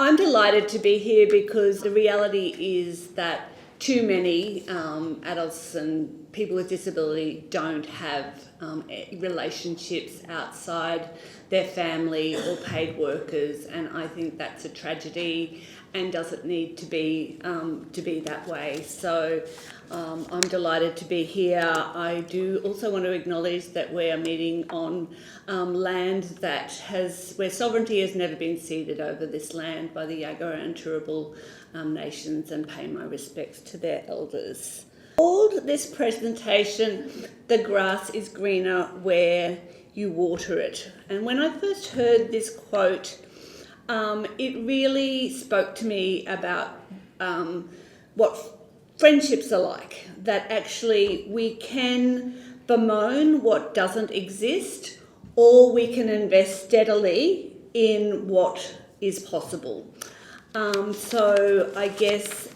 I'm delighted to be here because the reality is that too many adults and people with disability don't have relationships outside their family or paid workers, and I think that's a tragedy and doesn't need to be that way. So I'm delighted to be here. I do also want to acknowledge that we are meeting on land where sovereignty has never been ceded over this land by the Yagara and Turrbal nations, and pay my respects to their elders. Called this presentation, "The Grass is Greener Where You Water It." And when I first heard this quote, it really spoke to me about what friendships are like, that actually we can bemoan what doesn't exist, or we can invest steadily in what is possible. So I guess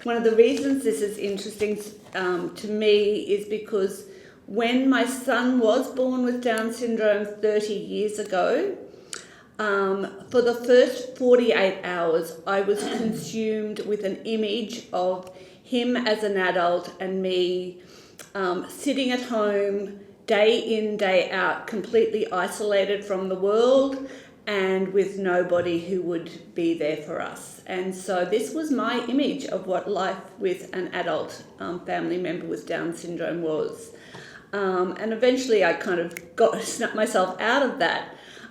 one of the reasons this is interesting to me is because when my son was born with Down syndrome 30 years ago, for the first 48 hours, I was consumed with an image of him as an adult and me sitting at home day in, day out, completely isolated from the world and with nobody who would be there for us. And so this was my image of what life with an adult family member with Down syndrome was. And eventually I kind of snuck myself out of that.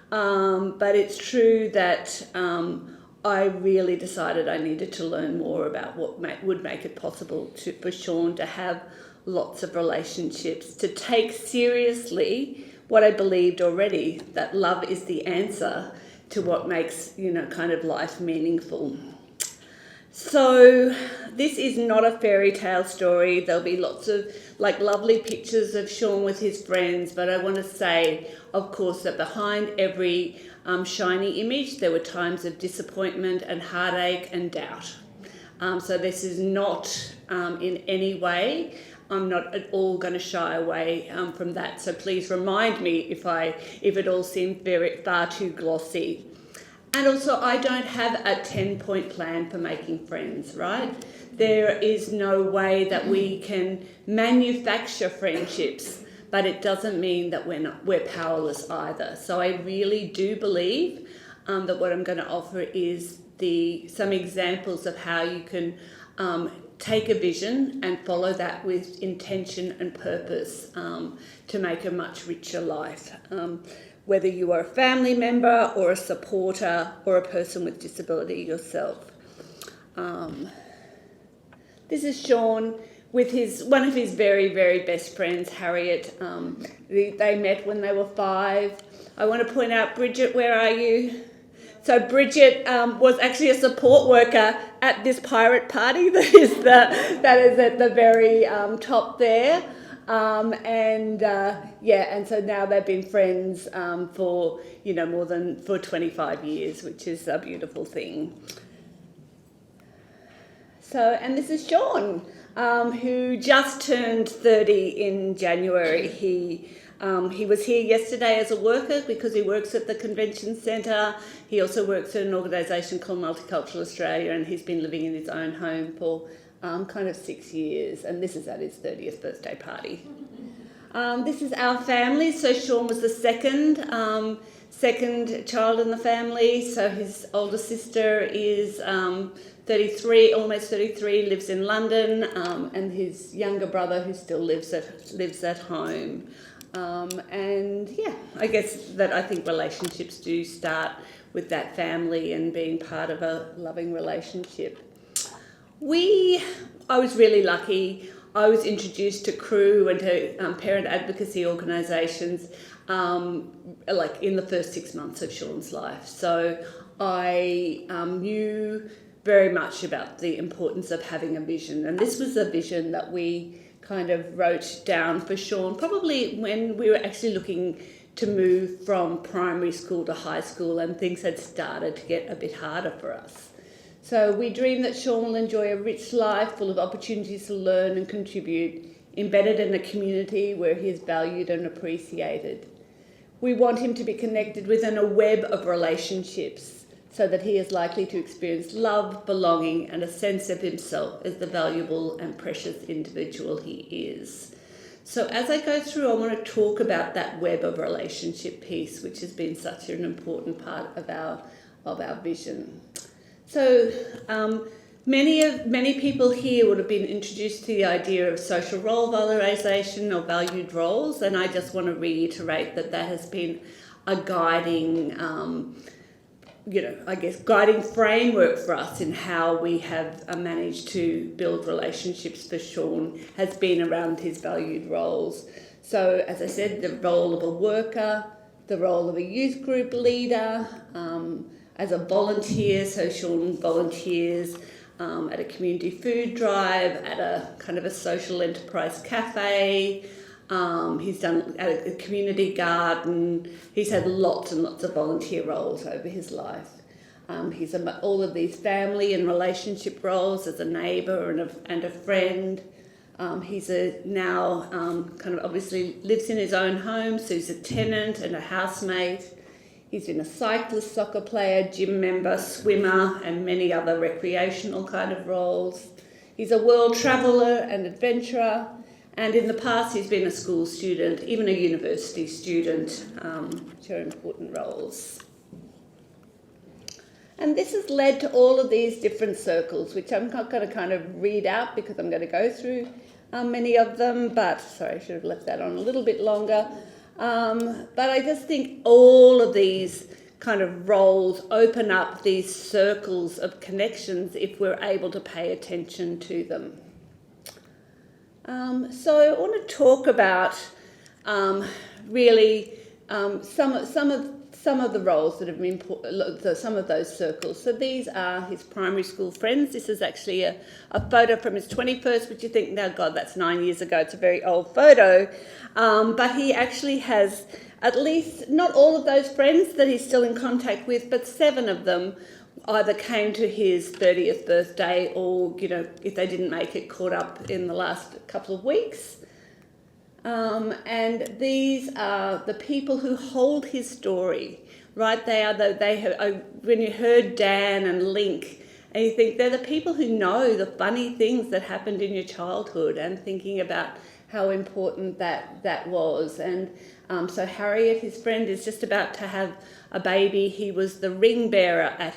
But it's true that I really decided I needed to learn more about what would make it possible for Sean to have lots of relationships, to take seriously what I believed already, that love is the answer to what makes, kind of life meaningful. So this is not a fairy tale story. There'll be lots of lovely pictures of Sean with his friends, but I want to say, of course, that behind every shiny image, there were times of disappointment and heartache and doubt. So this is not in any way, I'm not at all going to shy away from that. So please remind me if it all seemed far too glossy. And also, I don't have a 10-point plan for making friends, right? There is no way that we can manufacture friendships, but it doesn't mean that we're powerless either. So I really do believe that what I'm going to offer is some examples of how you can take a vision and follow that with intention and purpose to make a much richer life. Whether you are a family member or a supporter or a person with disability yourself. This is Sean with one of his very, very best friends, Harriet. They met when they were 5. I want to point out, Bridget, where are you? So Bridget was actually a support worker at this pirate party that is at the very top there. And so now they've been friends for 25 years, which is a beautiful thing. So, and this is Sean, who just turned 30 in January. He was here yesterday as a worker because he works at the convention centre. He also works at an organisation called Multicultural Australia, and he's been living in his own home for 6 years, and this is at his 30th birthday party. This is our family. So Sean was the second child in the family. So his older sister is 33, almost 33, lives in London, and his younger brother, who still lives at home. I guess that I think relationships do start with that family and being part of a loving relationship. I was really lucky. I was introduced to CREW and to parent advocacy organisations in the first 6 months of Sean's life. So I knew very much about the importance of having a vision. And this was a vision that we kind of wrote down for Sean, probably when we were actually looking to move from primary school to high school and things had started to get a bit harder for us. So we dream that Sean will enjoy a rich life full of opportunities to learn and contribute, embedded in a community where he is valued and appreciated. We want him to be connected within a web of relationships, so that he is likely to experience love, belonging, and a sense of himself as the valuable and precious individual he is. So as I go through, I want to talk about that web of relationship piece, which has been such an important part of our vision. So many people here would have been introduced to the idea of social role valorisation or valued roles, and I just want to reiterate that has been a guiding guiding framework for us in how we have managed to build relationships for Sean has been around his valued roles. So, as I said, the role of a worker, the role of a youth group leader, as a volunteer, so Sean volunteers at a community food drive, at a kind of a social enterprise cafe. He's done at a community garden. He's had lots and lots of volunteer roles over his life. He's all of these family and relationship roles as a neighbour and a friend. He's now kind of obviously lives in his own home, so he's a tenant and a housemate. He's been a cyclist, soccer player, gym member, swimmer, and many other recreational kind of roles. He's a world traveller and adventurer. And in the past, he's been a school student, even a university student, which are important roles. And this has led to all of these different circles, which I'm not going to kind of read out because I'm going to go through many of them, but sorry, I should have left that on a little bit longer. But I just think all of these kind of roles open up these circles of connections if we're able to pay attention to them. So I want to talk about really some of the roles that have been some of those circles. So these are his primary school friends. This is actually a photo from his 21st, which you think, now God, that's 9 years ago. It's a very old photo. But he actually has at least, not all of those friends that he's still in contact with, but 7 of them either came to his 30th birthday or, if they didn't make it, caught up in the last couple of weeks. And these are the people who hold his story, right? When you heard Dan and Link, and you think they're the people who know the funny things that happened in your childhood and thinking about how important that was. And so Harriet, his friend, is just about to have a baby. He was the ring bearer at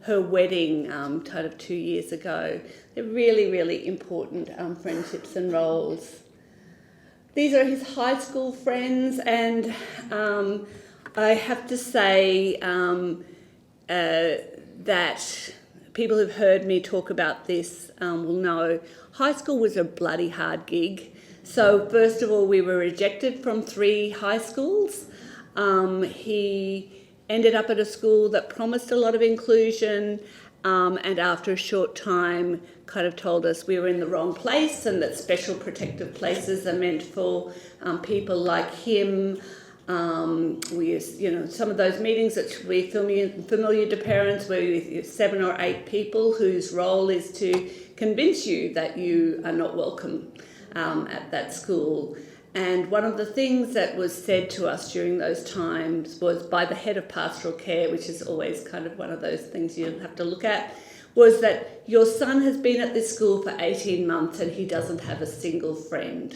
her wedding kind of 2 years ago. They're really, really important friendships and roles. These are his high school friends, and I have to say that people who've heard me talk about this will know high school was a bloody hard gig. So first of all, we were rejected from 3 high schools. He ended up at a school that promised a lot of inclusion, and after a short time kind of told us we were in the wrong place and that special protective places are meant for people like him. Some of those meetings that will be familiar to parents where you 7 or 8 people whose role is to convince you that you are not welcome at that school. And one of the things that was said to us during those times was by the head of pastoral care, which is always kind of one of those things you have to look at, was that your son has been at this school for 18 months and he doesn't have a single friend.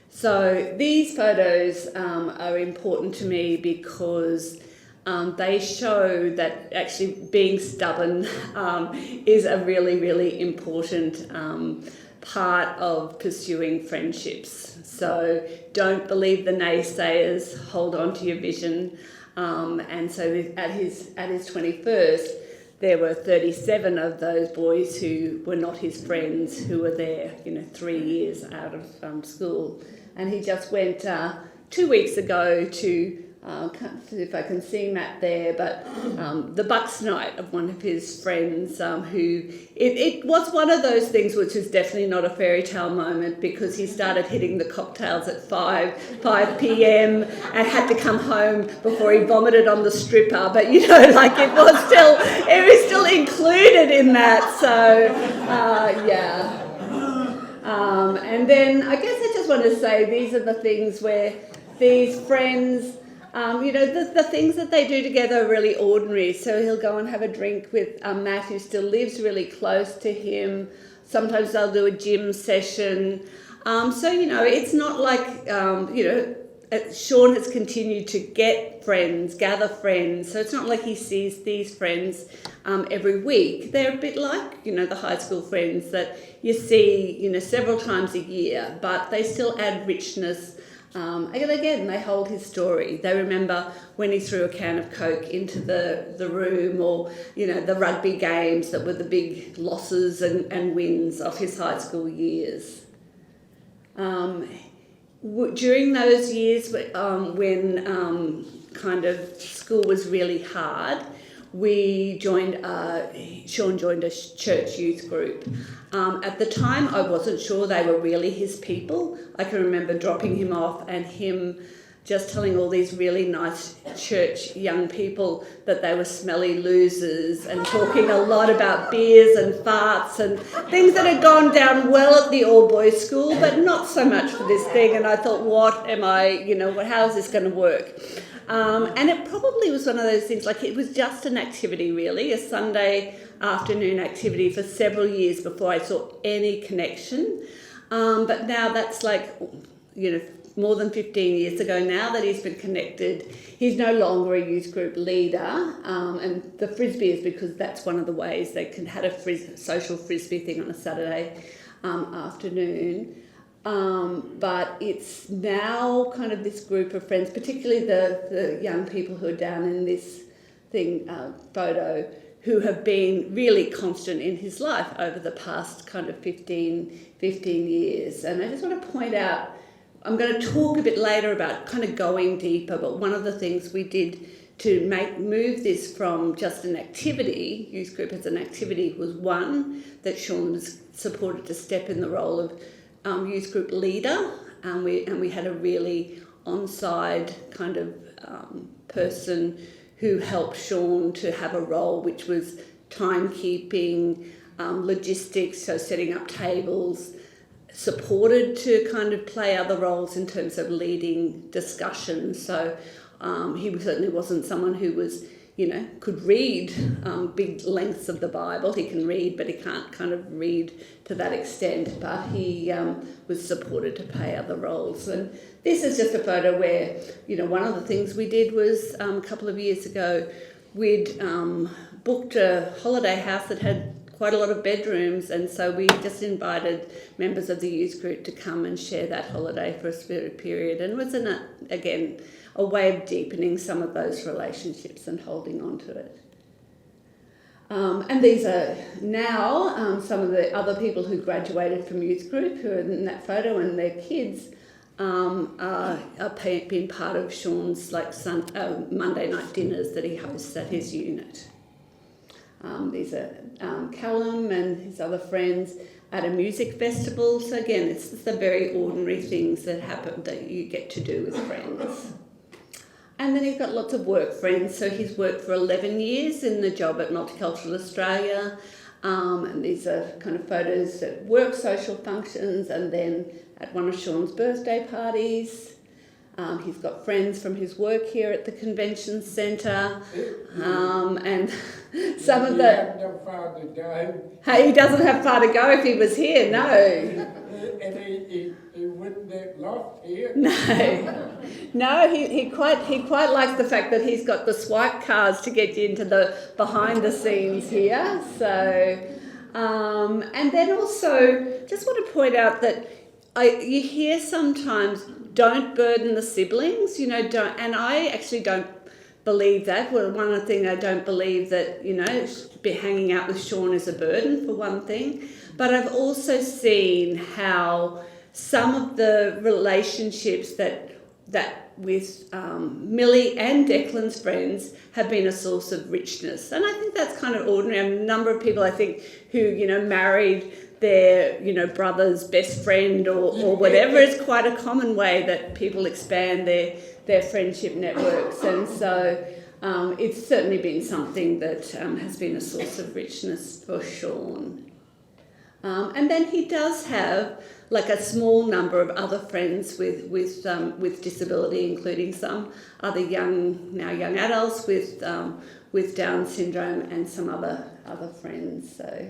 So these photos are important to me because they show that actually being stubborn is a really, really important part of pursuing friendships. So don't believe the naysayers, hold on to your vision. And so at his 21st, there were 37 of those boys who were not his friends who were there, 3 years out of school. And he just went 2 weeks ago to, can't see if I can see Matt there, but the Bucks night of one of his friends who, it was one of those things which is definitely not a fairy tale moment because he started hitting the cocktails at 5 p.m. and had to come home before he vomited on the stripper, but it was still included in that, so yeah. And then I guess I just want to say these are the things where these friends The things that they do together are really ordinary. So he'll go and have a drink with Matt, who still lives really close to him. Sometimes they'll do a gym session. It's not like, Sean has continued to gather friends. So it's not like he sees these friends every week. They're a bit like, the high school friends that you see, several times a year, but they still add richness. Again, they hold his story. They remember when he threw a can of Coke into the room, or, the rugby games that were the big losses and wins of his high school years. During those years when kind of school was really hard, Sean joined a church youth group. At the time, I wasn't sure they were really his people. I can remember dropping him off and him just telling all these really nice church young people that they were smelly losers, and talking a lot about beers and farts and things that had gone down well at the all-boys school, but not so much for this thing. And I thought, how is this going to work? And it probably was one of those things, like it was just an activity really, a Sunday afternoon activity for several years before I saw any connection. But now that's more than 15 years ago now that he's been connected. He's no longer a youth group leader, and the Frisbee is because that's one of the ways they can have a social Frisbee thing on a Saturday afternoon. But it's now kind of this group of friends, particularly the young people who are down in this photo, who have been really constant in his life over the past kind of 15 years. And I just want to point out, I'm going to talk a bit later about kind of going deeper, but one of the things we did to move this from just an activity, youth group as an activity, was one, that Sean was supported to step in the role of youth group leader, and we had a really on-side kind of person who helped Sean to have a role, which was timekeeping, logistics, so setting up tables, supported to kind of play other roles in terms of leading discussions. So he certainly wasn't someone who was, could read big lengths of the Bible. He can read, but he can't kind of read to that extent. But he was supported to play other roles. And this is just a photo where, one of the things we did was a couple of years ago, we'd booked a holiday house that had quite a lot of bedrooms, and so we just invited members of the youth group to come and share that holiday for a period. And it was, again, a way of deepening some of those relationships and holding on to it. And these are now some of the other people who graduated from youth group who are in that photo, and their kids are being part of Sean's Monday night dinners that he hosts at his unit. These are Callum and his other friends at a music festival. So again, it's just the very ordinary things that happen that you get to do with friends. And then he's got lots of work friends. So he's worked for 11 years in the job at Multicultural Australia. And these are kind of photos at work social functions, and then at one of Sean's birthday parties. He's got friends from his work here at the convention centre, and some of the... He doesn't have far to go if he was here, no. And he wouldn't get lost here. No, he quite likes the fact that he's got the swipe cars to get you into the behind the scenes here. So, and then also, just want to point out that you hear sometimes, don't burden the siblings, don't, and I actually don't believe that. Well, one of the things I don't believe that, hanging out with Sean is a burden, for one thing, but I've also seen how some of the relationships that with Millie and Declan's friends have been a source of richness. And I think that's kind of ordinary. A number of people, I think, who, married their, brother's best friend or whatever. It's quite a common way that people expand their friendship networks. And so it's certainly been something that has been a source of richness for Sean. And then he does have like a small number of other friends with disability, including some other young adults with Down syndrome and some other friends. So,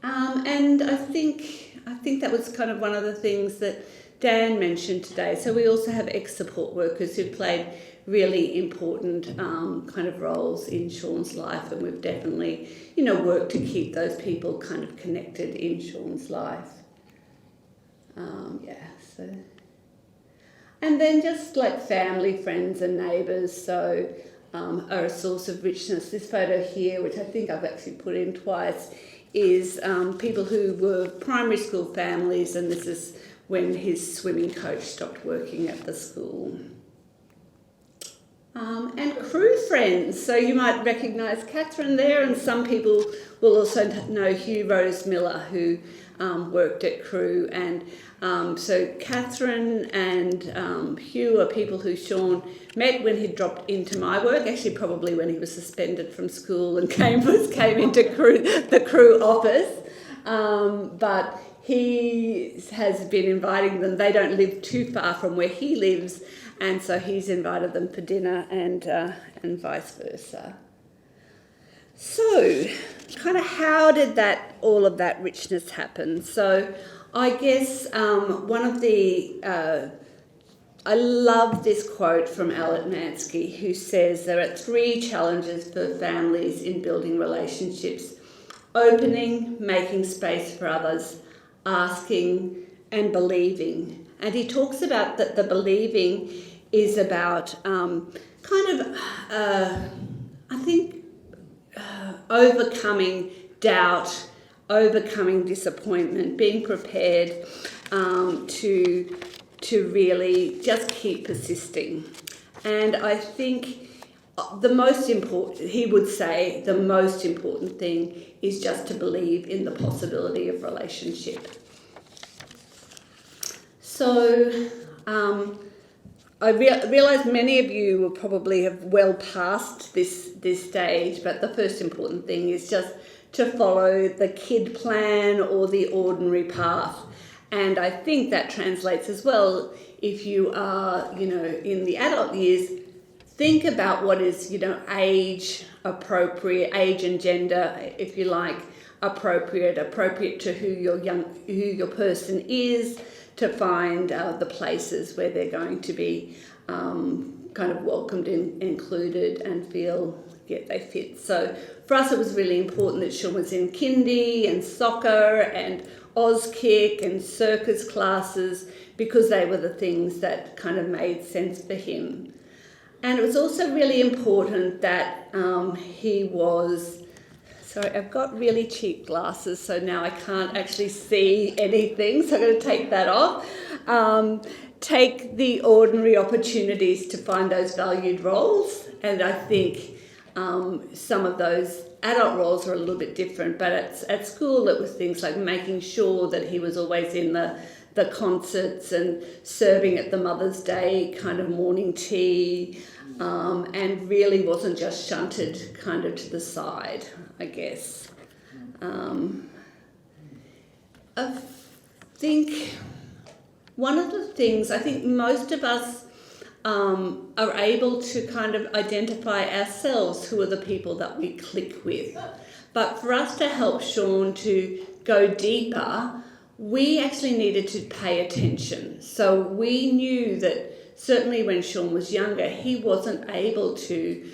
and I think that was kind of one of the things that Dan mentioned today. So we also have ex-support workers who played really important kind of roles in Sean's life, and we've definitely, worked to keep those people kind of connected in Sean's life. So. And then just like family, friends and neighbours, so are a source of richness. This photo here, which I think I've actually put in twice, is people who were primary school families, and this is when his swimming coach stopped working at the school. And crew friends, so you might recognise Catherine there, and some people will also know Hugh Rose Miller, who worked at Crew. And so Catherine and Hugh are people who Sean met when he dropped into my work, actually probably when he was suspended from school and came into the Crew office. But he has been inviting them. They don't live too far from where he lives, and so he's invited them for dinner and vice versa. So, kind of how did all of that richness happen? So, I guess one of the I love this quote from Alan Mansky, who says there are 3 challenges for families in building relationships: opening, making space for others, asking, and believing. And he talks about that the believing is about overcoming doubt, overcoming disappointment, being prepared to really just keep persisting. And I think he would say the most important thing is just to believe in the possibility of relationship. So I realise many of you will probably have well past this stage, but the first important thing is just to follow the kid plan or the ordinary path. And I think that translates as well if you are, in the adult years. Think about what is, age appropriate, age and gender, if you like, appropriate to who your person is, to find the places where they're going to be kind of welcomed and included and feel they fit. So for us, it was really important that Sean was in kindy and soccer and Auskick and circus classes, because they were the things that kind of made sense for him. And it was also really important that he was... Sorry, I've got really cheap glasses, so now I can't actually see anything, so I'm going to take that off. Take the ordinary opportunities to find those valued roles, and I think some of those adult roles are a little bit different, but at school it was things like making sure that he was always in the concerts and serving at the Mother's Day kind of morning tea, and really wasn't just shunted kind of to the side, I guess. I think one of the things, I think most of us are able to kind of identify ourselves who are the people that we click with. But for us to help Sean to go deeper, we actually needed to pay attention. So we knew that certainly when Sean was younger, he wasn't able to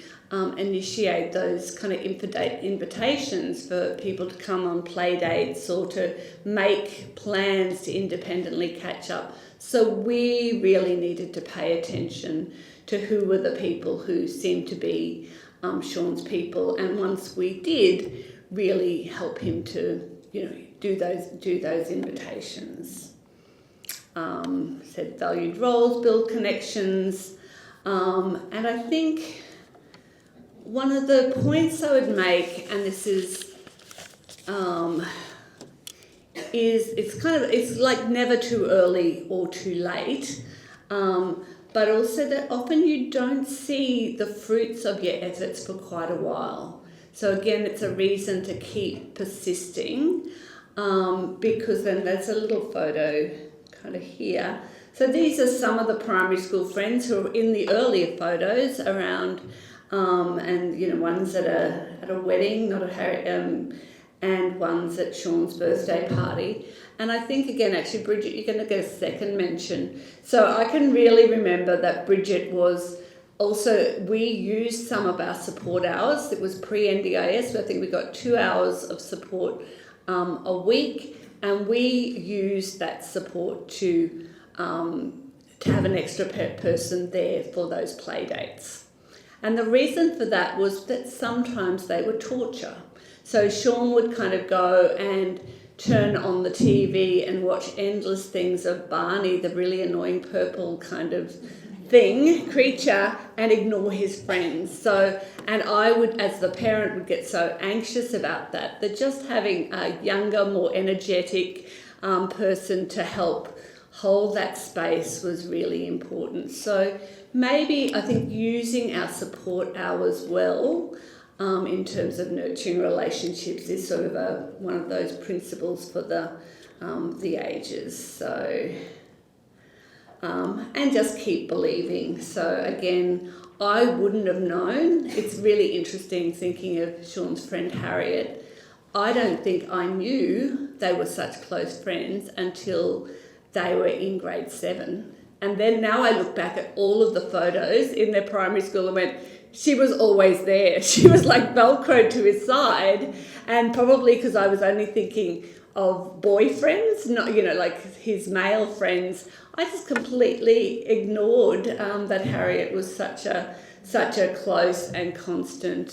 initiate those kind of invitations for people to come on play dates or to make plans to independently catch up. So we really needed to pay attention to who were the people who seemed to be Sean's people, and once we did, really help him to do those invitations. Said valued roles, build connections, and I think one of the points I would make, and this is it's like never too early or too late, but also that often you don't see the fruits of your efforts for quite a while. So again, it's a reason to keep persisting, because then there's a little photo kind of here. So these are some of the primary school friends who are in the earlier photos around, and one's at a wedding, not a and one's at Sean's birthday party. And I think again, actually, Bridget, you're going to get a second mention. So I can really remember that Bridget was also, we used some of our support hours. It was pre-NDIS, so I think we got 2 hours of support a week, and we used that support to have an extra person there for those play dates. And the reason for that was that sometimes they would torture. So Sean would kind of go and turn on the TV and watch endless things of Barney, the really annoying purple kind of creature, and ignore his friends. So, and I would, as the parent, would get so anxious about that just having a younger, more energetic person to help hold that space was really important. So maybe I think using our support hours well in terms of nurturing relationships is sort of one of those principles for the ages. So, and just keep believing. So again, I wouldn't have known. It's really interesting thinking of Sean's friend Harriet. I don't think I knew they were such close friends until they were in grade 7. And then now I look back at all of the photos in their primary school and went, she was always there. She was like Velcroed to his side. And probably because I was only thinking of boyfriends, not, like his male friends, I just completely ignored that Harriet was such a close and constant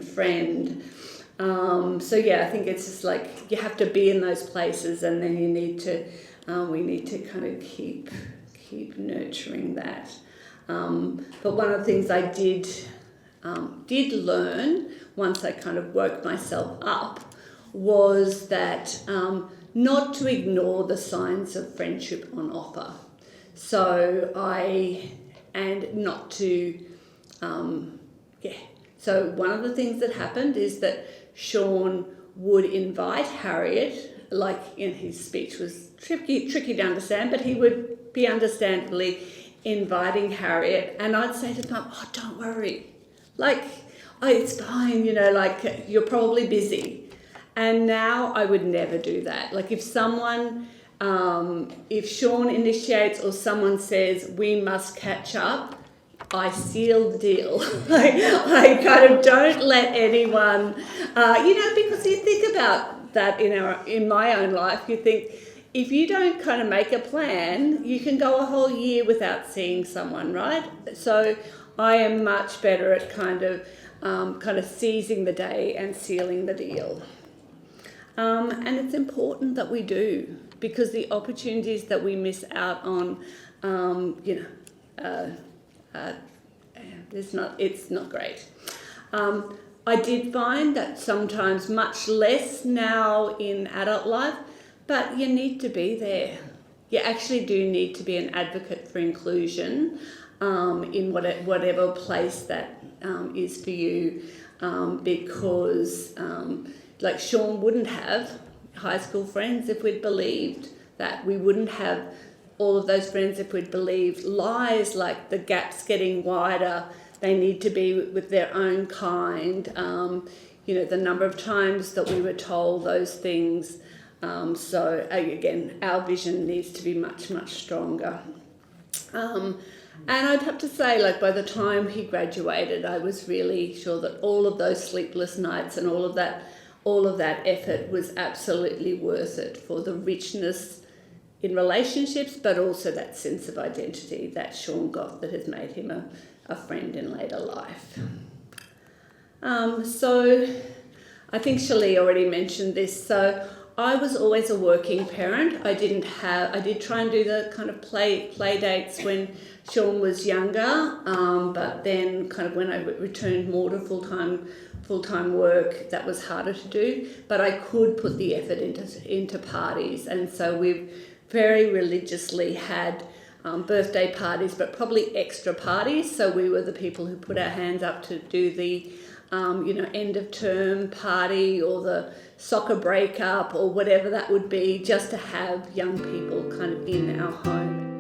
friend. So yeah, I think it's just like you have to be in those places, and then you need to, we need to kind of keep nurturing that. But one of the things I did learn once I kind of woke myself up was that not to ignore the signs of friendship on offer. So not to, So one of the things that happened is that Sean would invite Harriet, like in his speech was tricky to understand, but he would be understandably inviting Harriet, and I'd say to Mum, "Oh, don't worry, it's fine, you're probably busy." And now I would never do that. Like if someone, if Sean initiates or someone says, "We must catch up," I seal the deal. I kind of don't let anyone, because you think about that in my own life, you think if you don't kind of make a plan, you can go a whole year without seeing someone, right? So I am much better at kind of seizing the day and sealing the deal. And it's important that we do, because the opportunities that we miss out on, it's not great. I did find that sometimes much less now in adult life, but you need to be there. You actually do need to be an advocate for inclusion in whatever place that is for you, because like Sean wouldn't have high school friends if we'd believed that. We wouldn't have all of those friends if we'd believed lies like the gap's getting wider, they need to be with their own kind, the number of times that we were told those things. So again, our vision needs to be much, much stronger. And I'd have to say, by the time he graduated, I was really sure that all of those sleepless nights and all of that effort was absolutely worth it for the richness in relationships, but also that sense of identity that Sean got that has made him a friend in later life. So I think Shirley already mentioned this. So I was always a working parent. I did try and do the kind of play dates when Sean was younger, but then kind of when I returned more to full-time work, that was harder to do, but I could put the effort into parties. And so we've very religiously had birthday parties, but probably extra parties. So we were the people who put our hands up to do the end of term party or the soccer breakup or whatever that would be, just to have young people kind of in our home.